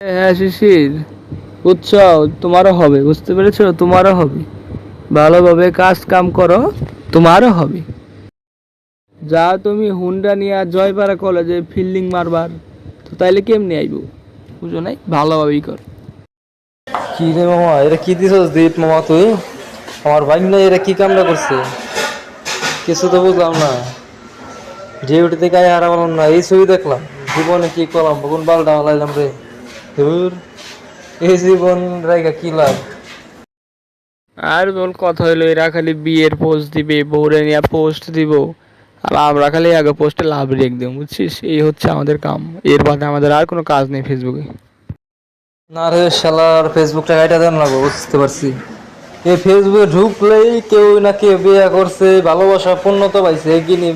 হ্যাঁ শিশির, বুঝছো? তোমারও হবে, বুঝতে পেরেছো? তোমারও হবে। ভালোভাবে কাজ কাম করো, তোমারও হবে। যা তুমি হুন্ডা নিয়ে জয়পাড়া কলেজে ফিল্ডিং মারবার, তো তাইলে কেমনি আইবো? বুঝো নাই, ভালোভাবেই কর। কি রে মামা, এটা কি দিছস দীপ মামা তুই? আমার ভাই না, এটা কি কামটা করছে? কিছু তো বুঝলাম না। ডিউটি থেকে আয় হারা বললাম না, এই ছবি দেখলাম। জীবনে কি করলাম, কোন বালটা লাইলাম রে। ধুর, এই জীবন রাইগা কি লাভ? আর বল, কথা হইলো এরা খালি বিয়ের পোস্ট দিবে, বউরে নিয়ে পোস্ট দিব, আর আমরা খালি আগে পোস্টে লাভ রেখ দেব, বুঝছিস? এই হচ্ছে আমাদের কাম। এর বাদে আমাদের আর কোনো কাজ নেই ফেসবুকে। না রে শালার, ফেসবুকটা গাইটা দেন লাগবো, বুঝতে পারছি। এই ফেসবুকে ঢুকলেই কেউ না কেউ বিয়ে করছে, ভালোবাসা পূর্ণতা পাইছে, এগিয়ে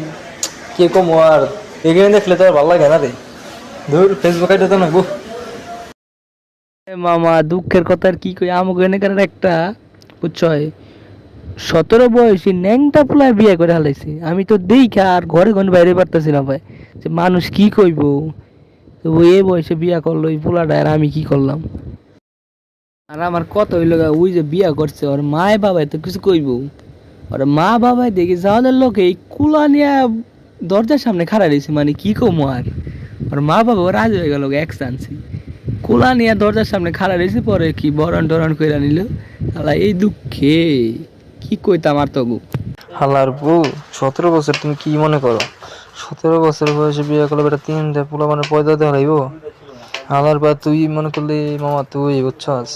কে কম আর এগিয়ে দেখলে তো আর ভালো লাগে না রে। ধুর, ফেসবুক গাইটা দেন লাগবো। এ মামা, দুঃখের কথা আর কি কই, আমাকে এখানে একটা, বুঝছো, 17 বয়সী ন্যাংটা পোলায় বিয়ে করে হালাইছে। আমি তো দেখা আর ঘরে ঘরে বাইরে পারতেছি না ভাই, যে মানুষ কি কইব। তো ও এই বয়সে বিয়া করলো এই পোলাটা, আর আমি কি করলাম? আর আমার কথা হইলো গা, ওই যে বিয়া করছে ওর মায় বাবাই তো কিছু কইব। ওর মা বাবাই দেখি যাওয়াদের লোকে এই কুলা নিয়ে দরজার সামনে খাড়া রয়েছে, মানে কি কমো আর। ওর মা বাবা রাজি হয়ে গেল এক চান্সি, কুলা নিয়ে দরজার সামনে খাড়া রয়েছে, পরে কি বরণ টরণ কইরা নিল। আলা এই দুঃখে কি কইতাম আর তগু। হালার বউ, 17 বছর তুমি কি মনে করো? 17 বছর বয়সে বিয়ে করলে বেটা, 3টা পোলা মানে পয়দা দেওয়া লাগবো। হালার বা তুই মনে করলি মামা, তুই বুঝছস,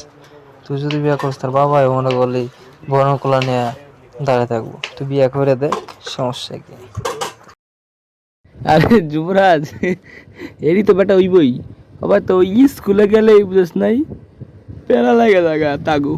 তুই যদি বিয়ে করিস তার বাবা মনে করলি বড় কোলা নিয়ে দাঁড়িয়ে থাকবো। তুই বিয়ে করে দে, সমস্যা কি? আরে যুবরাজ, এরই তো বেটা ওই বই। আবার তো ওই স্কুলে গেলে বুঝছ নাই, পেলা লাগে জায়গা তাগু।